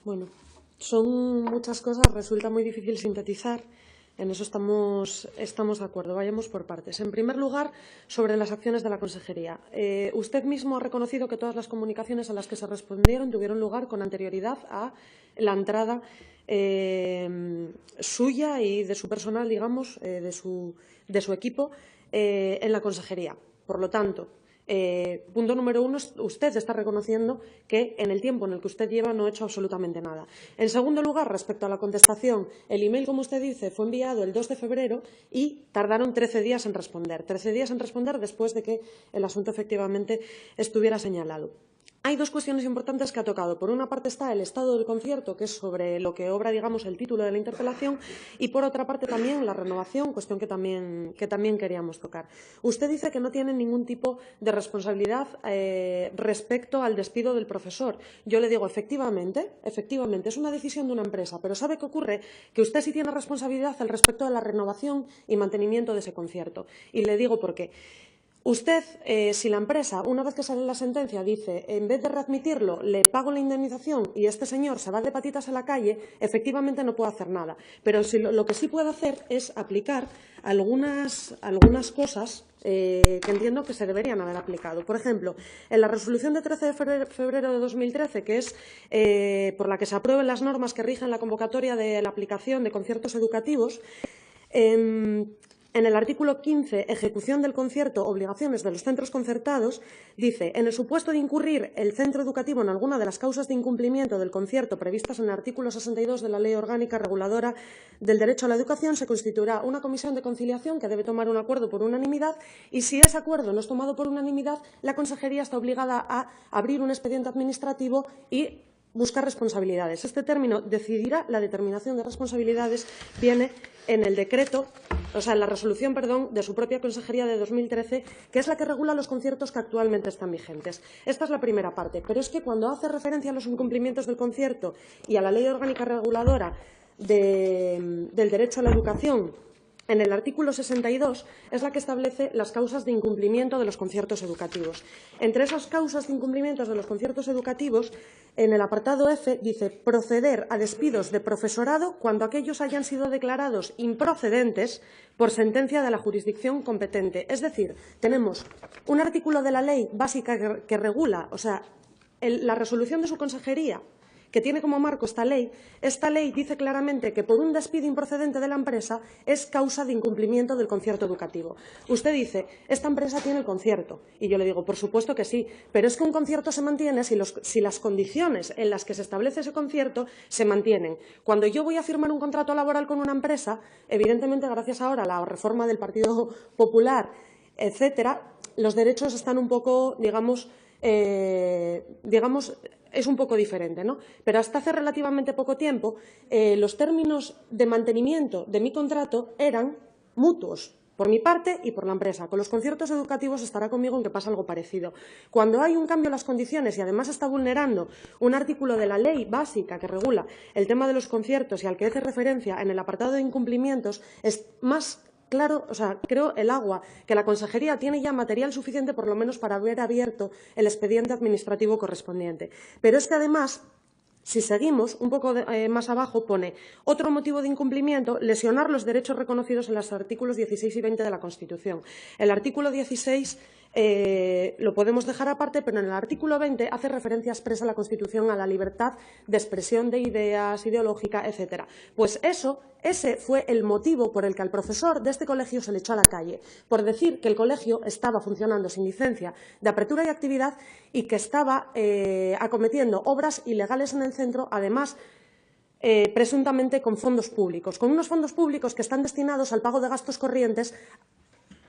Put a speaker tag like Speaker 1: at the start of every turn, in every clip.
Speaker 1: Bueno, son muchas cosas, resulta muy difícil sintetizar. En eso estamos de acuerdo. Vayamos por partes. En primer lugar, sobre las acciones de la consejería. Usted mismo ha reconocido que todas las comunicaciones a las que se respondieron tuvieron lugar con anterioridad a la entrada suya y de su personal, digamos, de su equipo en la consejería. Por lo tanto, punto número uno, usted está reconociendo que en el tiempo en el que usted lleva no ha hecho absolutamente nada. En segundo lugar, respecto a la contestación, el email, como usted dice, fue enviado el 2 de febrero y tardaron 13 días en responder. 13 días en responder después de que el asunto efectivamente estuviera señalado. Hay dos cuestiones importantes que ha tocado. Por una parte está el estado del concierto, que es sobre lo que obra, digamos, el título de la interpelación, y por otra parte también la renovación, cuestión que también queríamos tocar. Usted dice que no tiene ningún tipo de responsabilidad respecto al despido del profesor. Yo le digo, efectivamente, es una decisión de una empresa, pero ¿sabe qué ocurre? Que usted sí tiene responsabilidad al respecto de la renovación y mantenimiento de ese concierto. Y le digo por qué. Usted, si la empresa, una vez que sale la sentencia, dice, en vez de readmitirlo, le pago la indemnización y este señor se va de patitas a la calle, efectivamente no puede hacer nada. Pero lo que sí puede hacer es aplicar algunas cosas que entiendo que se deberían haber aplicado. Por ejemplo, en la resolución de 13 de febrero de 2013, que es por la que se aprueben las normas que rigen la convocatoria de la aplicación de conciertos educativos, en el artículo 15, ejecución del concierto, obligaciones de los centros concertados, dice, en el supuesto de incurrir el centro educativo en alguna de las causas de incumplimiento del concierto previstas en el artículo 62 de la Ley Orgánica Reguladora del Derecho a la Educación, se constituirá una comisión de conciliación que debe tomar un acuerdo por unanimidad y, si ese acuerdo no es tomado por unanimidad, la Consejería está obligada a abrir un expediente administrativo y buscar responsabilidades. Este término, decidirá, la determinación de responsabilidades, viene en el decreto, o sea, en la resolución, perdón, de su propia Consejería de 2013, que es la que regula los conciertos que actualmente están vigentes. Esta es la primera parte, pero es que cuando hace referencia a los incumplimientos del concierto y a la Ley Orgánica Reguladora del Derecho a la Educación, en el artículo 62 es la que establece las causas de incumplimiento de los conciertos educativos. Entre esas causas de incumplimiento de los conciertos educativos, en el apartado F dice proceder a despidos de profesorado cuando aquellos hayan sido declarados improcedentes por sentencia de la jurisdicción competente. Es decir, tenemos un artículo de la ley básica que regula, o sea, la resolución de su consejería, que tiene como marco esta ley dice claramente que por un despido improcedente de la empresa es causa de incumplimiento del concierto educativo. Usted dice, esta empresa tiene el concierto, y yo le digo, por supuesto que sí, pero es que un concierto se mantiene si las condiciones en las que se establece ese concierto se mantienen. Cuando yo voy a firmar un contrato laboral con una empresa, evidentemente, gracias ahora a la reforma del Partido Popular, etcétera, los derechos están un poco, digamos, es un poco diferente, ¿no? Pero hasta hace relativamente poco tiempo los términos de mantenimiento de mi contrato eran mutuos, por mi parte y por la empresa. Con los conciertos educativos estará conmigo en que pasa algo parecido. Cuando hay un cambio en las condiciones y además está vulnerando un artículo de la ley básica que regula el tema de los conciertos y al que hace referencia en el apartado de incumplimientos, es más claro, o sea, creo el agua, que la Consejería tiene ya material suficiente por lo menos para haber abierto el expediente administrativo correspondiente. Pero es que además, si seguimos un poco más abajo, pone otro motivo de incumplimiento, lesionar los derechos reconocidos en los artículos 16 y 20 de la Constitución. El artículo 16 lo podemos dejar aparte, pero en el artículo 20 hace referencia expresa a la Constitución a la libertad de expresión de ideas, ideológica, etcétera. Pues ese fue el motivo por el que al profesor de este colegio se le echó a la calle, por decir que el colegio estaba funcionando sin licencia de apertura y actividad y que estaba acometiendo obras ilegales en el centro, además presuntamente con fondos públicos, con unos fondos públicos que están destinados al pago de gastos corrientes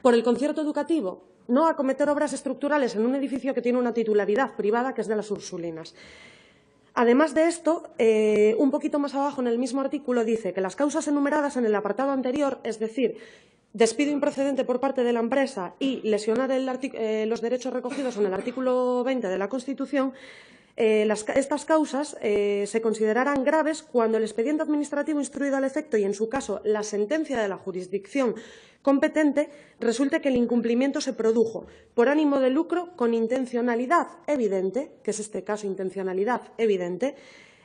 Speaker 1: por el concierto educativo, no a acometer obras estructurales en un edificio que tiene una titularidad privada, que es de las Ursulinas. Además de esto, un poquito más abajo en el mismo artículo dice que las causas enumeradas en el apartado anterior, es decir, despido improcedente por parte de la empresa y lesionar los derechos recogidos en el artículo 20 de la Constitución, estas causas se considerarán graves cuando el expediente administrativo instruido al efecto y, en su caso, la sentencia de la jurisdicción competente resulte que el incumplimiento se produjo por ánimo de lucro con intencionalidad evidente, que es este caso, intencionalidad evidente,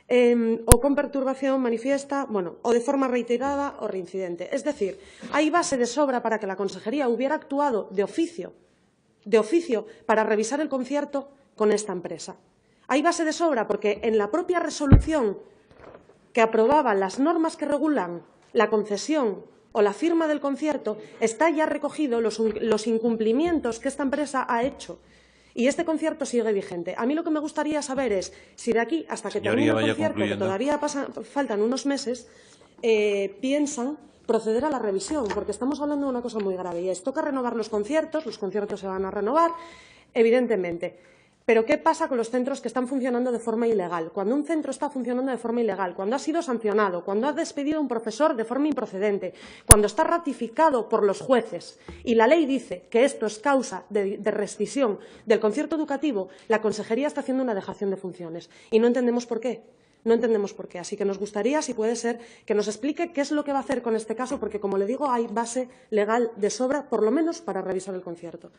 Speaker 1: o con perturbación manifiesta, o de forma reiterada o reincidente. Es decir, hay base de sobra para que la Consejería hubiera actuado de oficio para revisar el concierto con esta empresa. Hay base de sobra porque en la propia resolución que aprobaba las normas que regulan la concesión o la firma del concierto está ya recogido los incumplimientos que esta empresa ha hecho. Y este concierto sigue vigente. A mí lo que me gustaría saber es si de aquí hasta que termine el concierto, que todavía faltan unos meses, piensan proceder a la revisión, porque estamos hablando de una cosa muy grave y es: toca renovar los conciertos se van a renovar, evidentemente. Pero ¿qué pasa con los centros que están funcionando de forma ilegal? Cuando un centro está funcionando de forma ilegal, cuando ha sido sancionado, cuando ha despedido a un profesor de forma improcedente, cuando está ratificado por los jueces y la ley dice que esto es causa de rescisión del concierto educativo, la Consejería está haciendo una dejación de funciones y no entendemos por qué. No entendemos por qué. Así que nos gustaría, si puede ser, que nos explique qué es lo que va a hacer con este caso, porque, como le digo, hay base legal de sobra, por lo menos, para revisar el concierto.